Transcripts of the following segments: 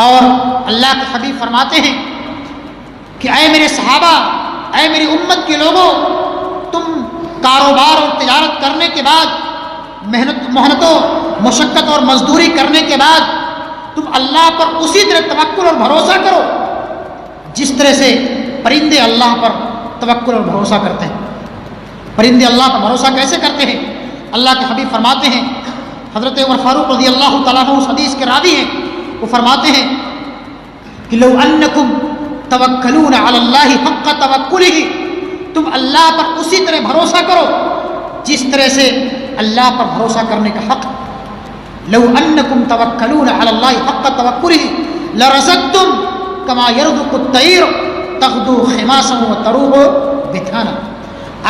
اور اللہ کے حبیب فرماتے ہیں کہ اے میرے صحابہ، اے میری امت کے لوگوں، تم کاروبار اور تجارت کرنے کے بعد، محنت و مشقت اور مزدوری کرنے کے بعد تم اللہ پر اسی طرح توکل اور بھروسہ کرو جس طرح سے پرندے اللہ پر توکل اور بھروسہ کرتے ہیں۔ پرندے اللہ پر بھروسہ کیسے کرتے ہیں؟ اللہ کے حبیب فرماتے ہیں، حضرت عمر فاروق رضی اللہ تعالیٰ عنہ اس حدیث کے راوی ہیں، وہ فرماتے ہیں کہ لو انکم توکلون علی اللہ حق توکلہ، تم اللہ پر اسی طرح بھروسہ کرو جس طرح سے اللہ پر بھروسہ کرنے کا حق۔ لو انکم توکلون علی اللہ حق توکلہ لرزقتم کما یرزق الطیر تغدو خماسا وتروح بطانا۔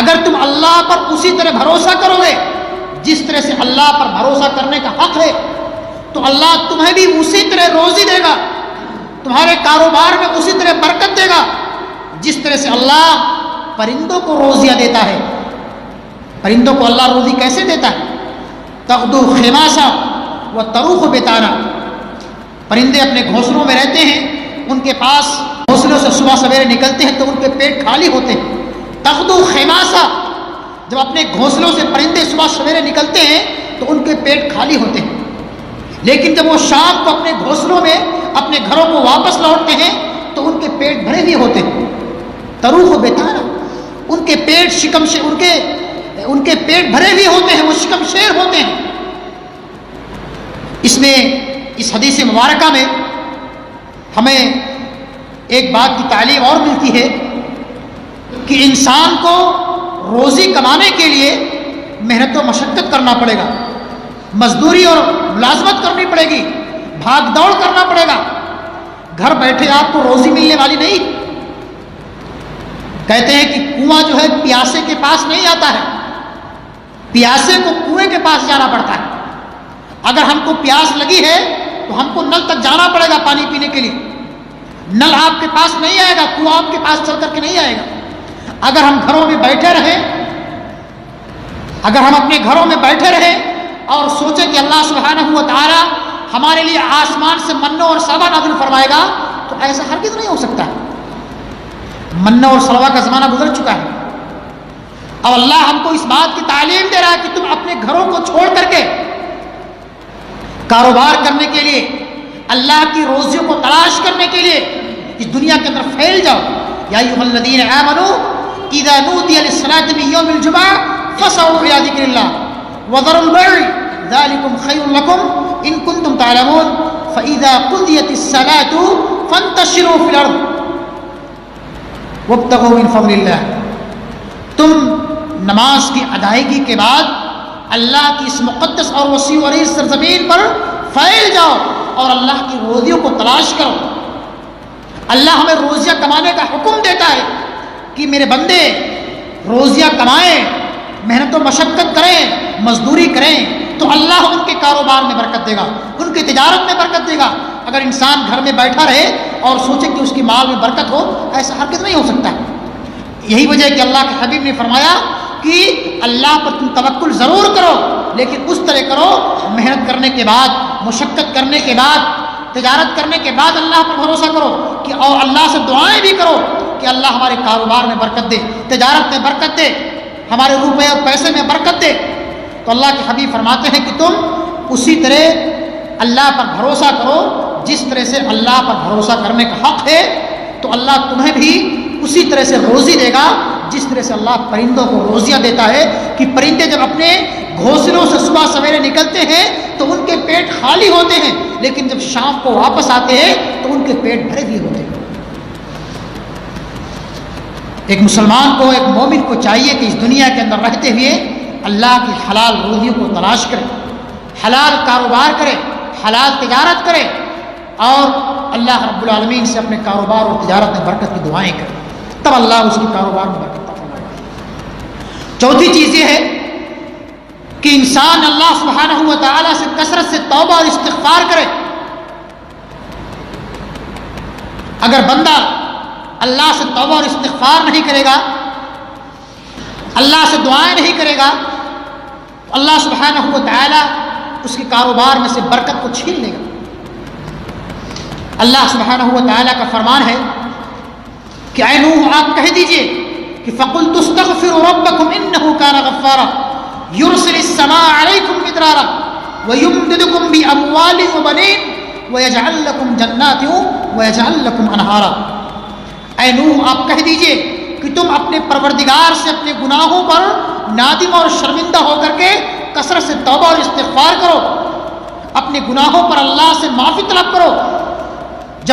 اگر تم اللہ پر اسی طرح بھروسہ کرو گے جس طرح سے اللہ پر بھروسہ کرنے کا حق ہے، تو اللہ تمہیں بھی اسی طرح روزی دے گا، تمہارے کاروبار میں اسی طرح برکت دے گا جس طرح سے اللہ پرندوں کو روزیاں دیتا ہے۔ پرندوں کو اللہ روزی کیسے دیتا ہے؟ تغدو خماسا وتروح بطانا۔ پرندے اپنے گھونسلوں میں رہتے ہیں، ان کے پاس گھونسلوں سے صبح سویرے نکلتے ہیں تو ان کے پیٹ خالی ہوتے ہیں۔ تغدو خماسا، جب اپنے گھونسلوں سے پرندے صبح سویرے نکلتے ہیں تو ان کے پیٹ خالی ہوتے ہیں، لیکن جب وہ شام کو اپنے گھونسلوں میں اپنے گھروں کو واپس لوٹتے ہیں تو ان کے پیٹ بھرے ہوئے ہوتے ہیں۔ تروح بطانا، ان کے پیٹ ان کے پیٹ بھرے ہوئے ہوتے ہیں، وہ شکم شیر ہوتے ہیں۔ اس میں اس حدیث مبارکہ میں ہمیں ایک بات کی تعلیم اور ملتی ہے کہ انسان کو روزی کمانے کے لیے محنت و مشقت کرنا پڑے گا، مزدوری اور ملازمت کرنی پڑے گی، بھاگ دوڑ کرنا پڑے گا۔ گھر بیٹھے آپ کو روزی ملنے والی نہیں۔ کہتے ہیں کہ کنواں جو ہے پیاسے کے پاس نہیں آتا ہے، پیاسے کو کنویں کے پاس جانا پڑتا ہے۔ اگر ہم کو پیاس لگی ہے تو ہم کو نل تک جانا پڑے گا پانی پینے کے لیے۔ نل آپ کے پاس نہیں آئے گا، کنواں آپ کے پاس چل کر کے نہیں آئے گا۔ اگر ہم گھروں میں بیٹھے رہیں، اگر ہم اپنے گھروں میں بیٹھے رہیں اور سوچیں کہ اللہ سبحانہ و تعالی ہمارے لیے آسمان سے منو اور سلوہ نازل فرمائے گا، تو ایسا ہرگز نہیں ہو سکتا ہے۔ منو اور سلوہ کا زمانہ گزر چکا ہے۔ اب اللہ ہم کو اس بات کی تعلیم دے رہا ہے کہ تم اپنے گھروں کو چھوڑ کر کے کاروبار کرنے کے لیے، اللہ کی روزیوں کو تلاش کرنے کے لیے اس دنیا کے اندر پھیل جاؤ۔ یا ایھا الذین آمنوا اذا نودی للصلاۃ من یوم الجمعہ فاسعوا الی ذکر اللہ وذروا البیع ذلکم خیر لکم ان کنتم تعلمون فاذا قضیت الصلاۃ فانتشروا فی الارض وابتغوا من فضل اللہ۔ تم نماز کی ادائیگی کے بعد اللہ کی اس مقدس اور وسیع و عریض سرزمین پر پھیل جاؤ اور اللہ کی روزیوں کو تلاش کرو۔ اللہ ہمیں روزیاں کمانے کا حکم دیتا ہے کہ میرے بندے روزیاں کمائیں، محنت و مشقت کریں، مزدوری کریں، تو اللہ ان کے کاروبار میں برکت دے گا، ان کی تجارت میں برکت دے گا۔ اگر انسان گھر میں بیٹھا رہے اور سوچے کہ اس کی مال میں برکت ہو، ایسا ہرگز نہیں ہو سکتا ہے۔ یہی وجہ ہے کہ اللہ کے حبیب نے فرمایا کہ اللہ پر تم توکل ضرور کرو، لیکن اس طرح کرو محنت کرنے کے بعد، مشقت کرنے کے بعد، تجارت کرنے کے بعد اللہ پر بھروسہ کرو کہ اور اللہ سے دعائیں بھی کرو کہ اللہ ہمارے کاروبار میں برکت دے، تجارت میں برکت دے، ہمارے روپے اور پیسے میں برکت دے۔ تو اللہ کے حبیب فرماتے ہیں کہ تم اسی طرح اللہ پر بھروسہ کرو جس طرح سے اللہ پر بھروسہ کرنے کا حق ہے، تو اللہ تمہیں بھی اسی طرح سے روزی دے گا جس طرح سے اللہ پرندوں کو روزیاں دیتا ہے کہ پرندے جب اپنے گھونسلوں سے صبح سویرے نکلتے ہیں تو ان کے پیٹ خالی ہوتے ہیں، لیکن جب شام کو واپس آتے ہیں تو ان کے پیٹ بھرے ہوئے ہوتے ہیں۔ ایک مسلمان کو، ایک مومن کو چاہیے کہ اس دنیا کے اندر رہتے ہوئے اللہ کی حلال روزیوں کو تلاش کرے، حلال کاروبار کرے، حلال تجارت کرے، اور اللہ رب العالمین سے اپنے کاروبار اور تجارت میں برکت کی دعائیں کرے، تب اللہ اس کے کاروبار میں برکت عطا فرمائے گا۔ چوتھی چیز یہ ہے کہ انسان اللہ سبحانہ و تعالیٰ سے کثرت سے توبہ اور استغفار کرے۔ اگر بندہ اللہ سے توبہ اور استغفار نہیں کرے گا، اللہ سے دعائیں نہیں کرے گا، تو اللہ سبحانہ و تعالیٰ اس کے کاروبار میں سے برکت کو چھین لے گا۔ اللہ سبحانہ و تعالیٰ کا فرمان ہے کہ اے نوح آپ کہہ دیجئے کہ فَقُلْتُ اسْتَغْفِرُوا رَبَّكُمْ إِنَّهُ كَانَ غَفَّارًا يُرْسِلِ السَّمَاءَ عَلَيْكُمْ مِدْرَارًا وَيُمْدِدْكُمْ بِأَمْوَالٍ وَبَنِينَ وَيَجْعَلْ لَكُمْ جَنَّاتٍ وَيَجْعَلْ لَكُمْ أَنْهَارًا۔ اے نوح آپ کہہ دیجئے کہ تم اپنے پروردگار سے اپنے گناہوں پر نادم اور شرمندہ ہو کر کے کثرت سے توبہ اور استغفار کرو، اپنے گناہوں پر اللہ سے معافی طلب کرو،